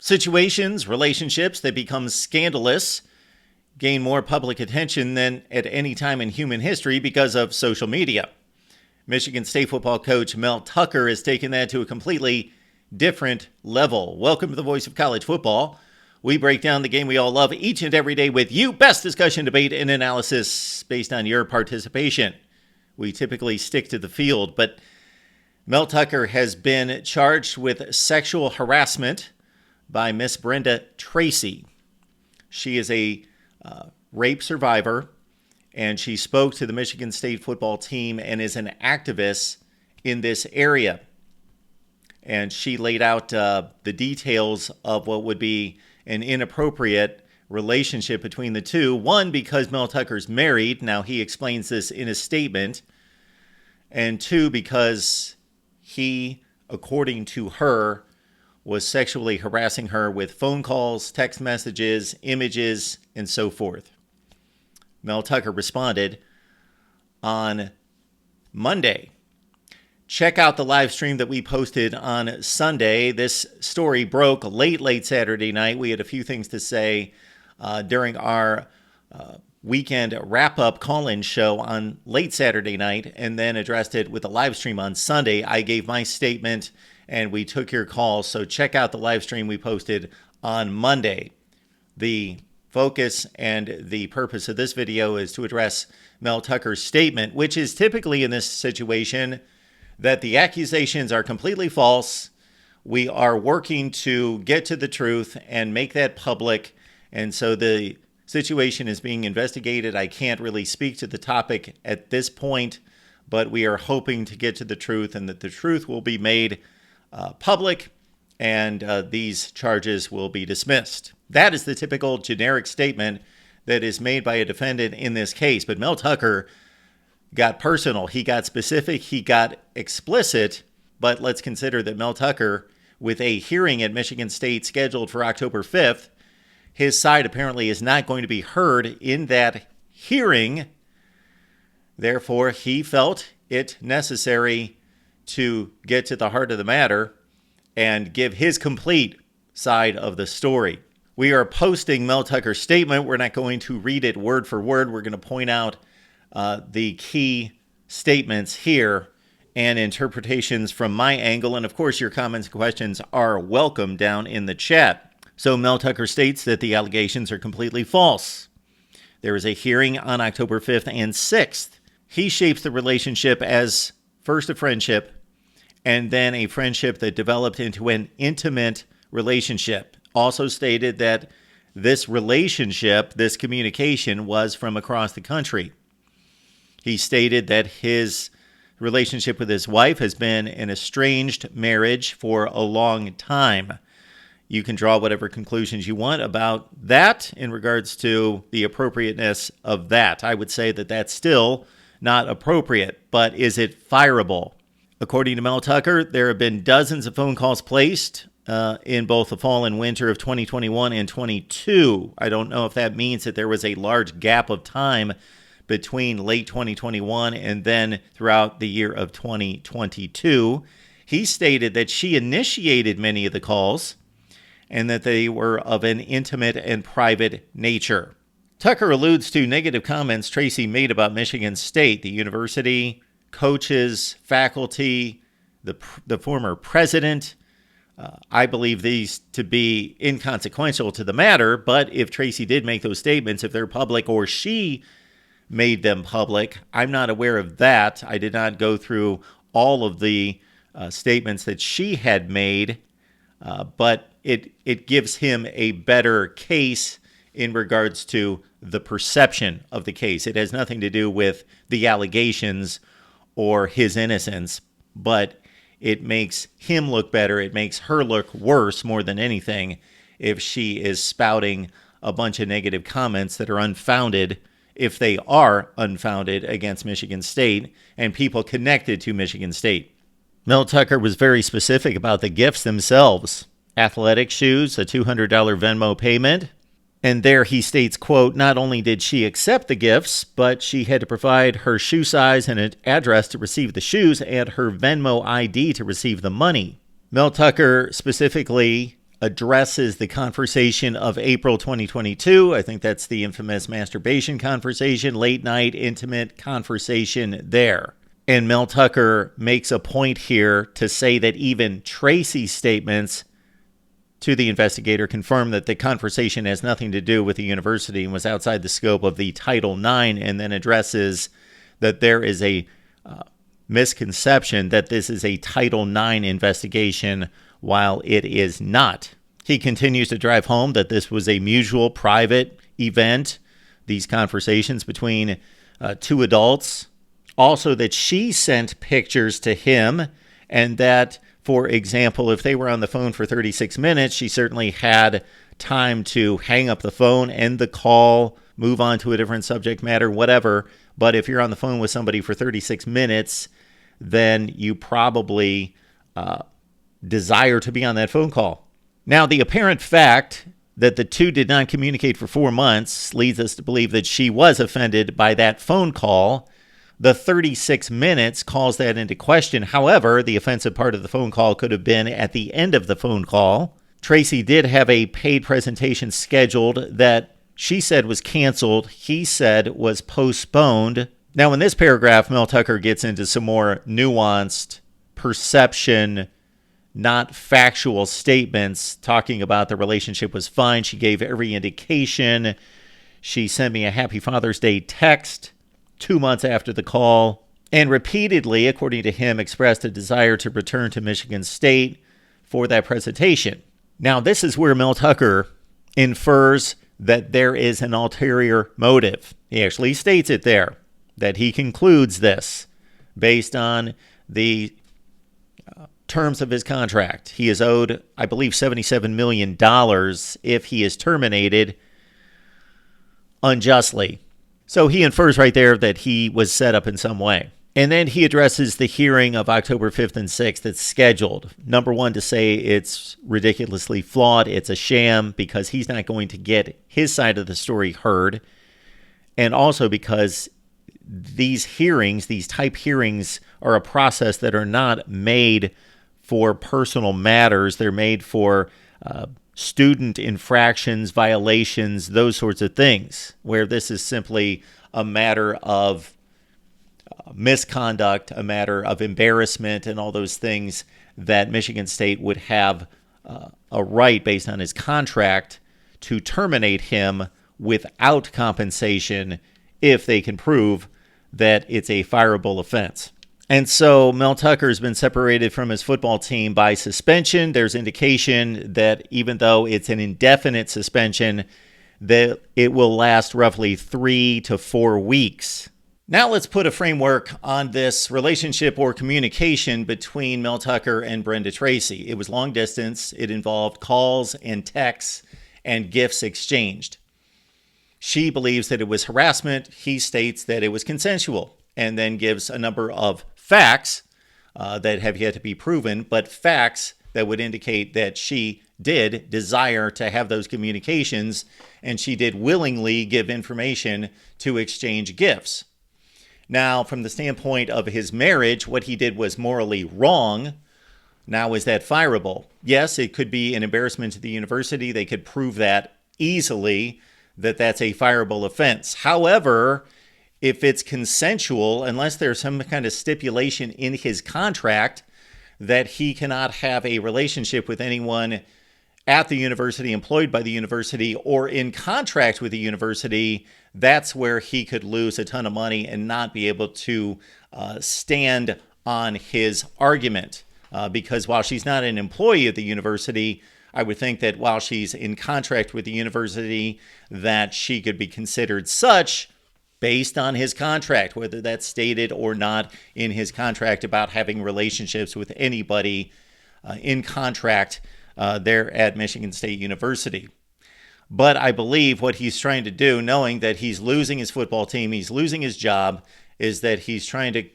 Situations, relationships that become scandalous gain more public attention than at any time in human history because of social media. Michigan State football coach Mel Tucker has taken that to a completely different level. Welcome to the Voice of College Football. We break down the game we all love each and every day with you. Best discussion, debate, and analysis based on your participation. We typically stick to the field, but Mel Tucker has been charged with sexual harassment by Miss Brenda Tracy. She is a rape survivor, and she spoke to the Michigan State football team and is an activist in this area. And she laid out the details of what would be an inappropriate relationship between the two. One, because Mel Tucker's married. Now, he explains this in a statement. And two, because he, according to her, was sexually harassing her with phone calls, text messages, images, and so forth. Mel Tucker responded on Monday. Check out the live stream that we posted on Sunday. This story broke late Saturday night. We had a few things to say during our weekend wrap-up call-in show on late Saturday night, and then addressed it with a live stream on Sunday. I gave my statement, and we took your calls. So check out the live stream we posted on Monday. The focus and the purpose of this video is to address Mel Tucker's statement, which is typically in this situation that the accusations are completely false. We are working to get to the truth and make that public. And so the situation is being investigated. I can't really speak to the topic at this point, but we are hoping to get to the truth and that the truth will be made public and these charges will be dismissed. That is the typical generic statement that is made by a defendant in this case. But Mel Tucker got personal, he got specific, he got explicit. But let's consider that Mel Tucker, with a hearing at Michigan State scheduled for October 5th, his side apparently is not going to be heard in that hearing. Therefore, he felt it necessary to get to the heart of the matter and give his complete side of the story. We are posting Mel Tucker's statement. We're not going to read it word for word. We're going to point out the key statements here and interpretations from my angle. And of course, your comments and questions are welcome down in the chat. So Mel Tucker states that the allegations are completely false. There is a hearing on October 5th and 6th. He shapes the relationship as first a friendship and then a friendship that developed into an intimate relationship. Also stated that this relationship, this communication, was from across the country. He stated that his relationship with his wife has been an estranged marriage for a long time. You can draw whatever conclusions you want about that in regards to the appropriateness of that. I would say that that's still not appropriate, but is it fireable? According to Mel Tucker, there have been dozens of phone calls placed in both the fall and winter of 2021 and 22. I don't know if that means that there was a large gap of time between late 2021 and then throughout the year of 2022. He stated that she initiated many of the calls and that they were of an intimate and private nature. Tucker alludes to negative comments Tracy made about Michigan State, the university, coaches, faculty, the former president. I believe these to be inconsequential to the matter, but if Tracy did make those statements, if they're public or she made them public, I'm not aware of that. I did not go through all of the statements that she had made, but it gives him a better case in regards to the perception of the case. It has nothing to do with the allegations or his innocence, but it makes him look better. It makes her look worse more than anything if she is spouting a bunch of negative comments that are unfounded, if they are unfounded, against Michigan State and people connected to Michigan State. Mel Tucker was very specific about the gifts themselves. Athletic shoes, a $200 Venmo payment. And there he states, quote, not only did she accept the gifts, but she had to provide her shoe size and an address to receive the shoes and her Venmo ID to receive the money. Mel Tucker specifically addresses the conversation of April 2022. I think that's the infamous masturbation conversation, late night intimate conversation there. And Mel Tucker makes a point here to say that even Tracy's statements to the investigator confirmed that the conversation has nothing to do with the university and was outside the scope of the Title IX, and then addresses that there is a misconception that this is a Title IX investigation while it is not. He continues to drive home that this was a mutual private event, these conversations between two adults. Also that she sent pictures to him, and that, for example, if they were on the phone for 36 minutes, she certainly had time to hang up the phone, end the call, move on to a different subject matter, whatever. But if you're on the phone with somebody for 36 minutes, then you probably desire to be on that phone call. Now, the apparent fact that the two did not communicate for 4 months leads us to believe that she was offended by that phone call. The 36 minutes calls that into question. However, the offensive part of the phone call could have been at the end of the phone call. Tracy did have a paid presentation scheduled that she said was canceled. He said was postponed. Now, in this paragraph, Mel Tucker gets into some more nuanced perception, not factual statements, talking about the relationship was fine. She gave every indication. She sent me a Happy Father's Day text 2 months after the call, and repeatedly, according to him, expressed a desire to return to Michigan State for that presentation. Now, this is where Mel Tucker infers that there is an ulterior motive. He actually states it there, that he concludes this based on the terms of his contract. He is owed, I believe, $77 million if he is terminated unjustly. So he infers right there that he was set up in some way. And then he addresses the hearing of October 5th and 6th that's scheduled. Number one, to say it's ridiculously flawed. It's a sham because he's not going to get his side of the story heard. And also because these hearings, these type hearings, are a process that are not made for personal matters. They're made for student infractions, violations, those sorts of things, where this is simply a matter of misconduct, a matter of embarrassment, and all those things that Michigan State would have a right, based on his contract, to terminate him without compensation if they can prove that it's a fireable offense. And so Mel Tucker has been separated from his football team by suspension. There's indication that even though it's an indefinite suspension, that it will last roughly 3 to 4 weeks. Now let's put a framework on this relationship or communication between Mel Tucker and Brenda Tracy. It was long distance. It involved calls and texts and gifts exchanged. She believes that it was harassment. He states that it was consensual, and then gives a number of facts that have yet to be proven, but facts that would indicate that she did desire to have those communications, and she did willingly give information to exchange gifts. Now, from the standpoint of his marriage, what he did was morally wrong. Now, is that fireable? Yes, it could be an embarrassment to the university. They could prove that easily, that that's a fireable offense. However, if it's consensual, unless there's some kind of stipulation in his contract that he cannot have a relationship with anyone at the university, employed by the university, or in contract with the university, that's where he could lose a ton of money and not be able to stand on his argument. Because while she's not an employee of the university, I would think that while she's in contract with the university, that she could be considered such based on his contract, whether that's stated or not in his contract about having relationships with anybody in contract there at Michigan State University. But I believe what he's trying to do, knowing that he's losing his football team, he's losing his job, is that he's trying to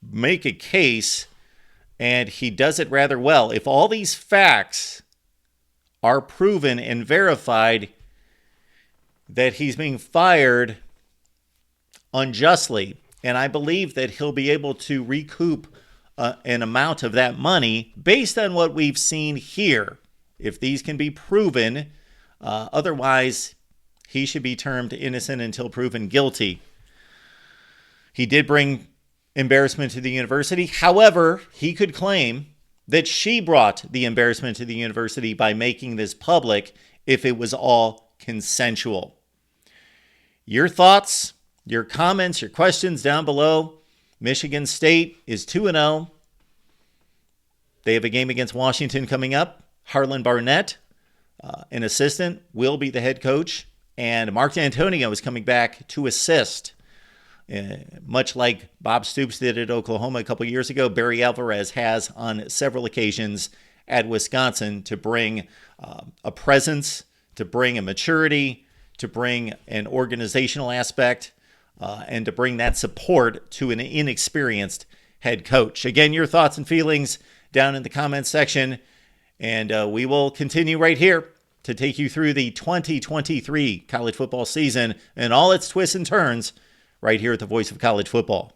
make a case, and he does it rather well. If all these facts are proven and verified, that he's being fired unjustly, and I believe that he'll be able to recoup an amount of that money based on what we've seen here. if these can be proven. Otherwise, he should be termed innocent until proven guilty. He did bring embarrassment to the university. However, he could claim that she brought the embarrassment to the university by making this public if it was all consensual. Your thoughts, your comments, your questions down below. Michigan State is 2-0. They have a game against Washington coming up. Harlan Barnett, an assistant, will be the head coach. And Mark D'Antonio is coming back to assist. Much like Bob Stoops did at Oklahoma a couple years ago, Barry Alvarez has on several occasions at Wisconsin to bring a presence, to bring a maturity, to bring an organizational aspect, and to bring that support to an inexperienced head coach. Again, your thoughts and feelings down in the comments section, and we will continue right here to take you through the 2023 college football season and all its twists and turns right here at the Voice of College Football.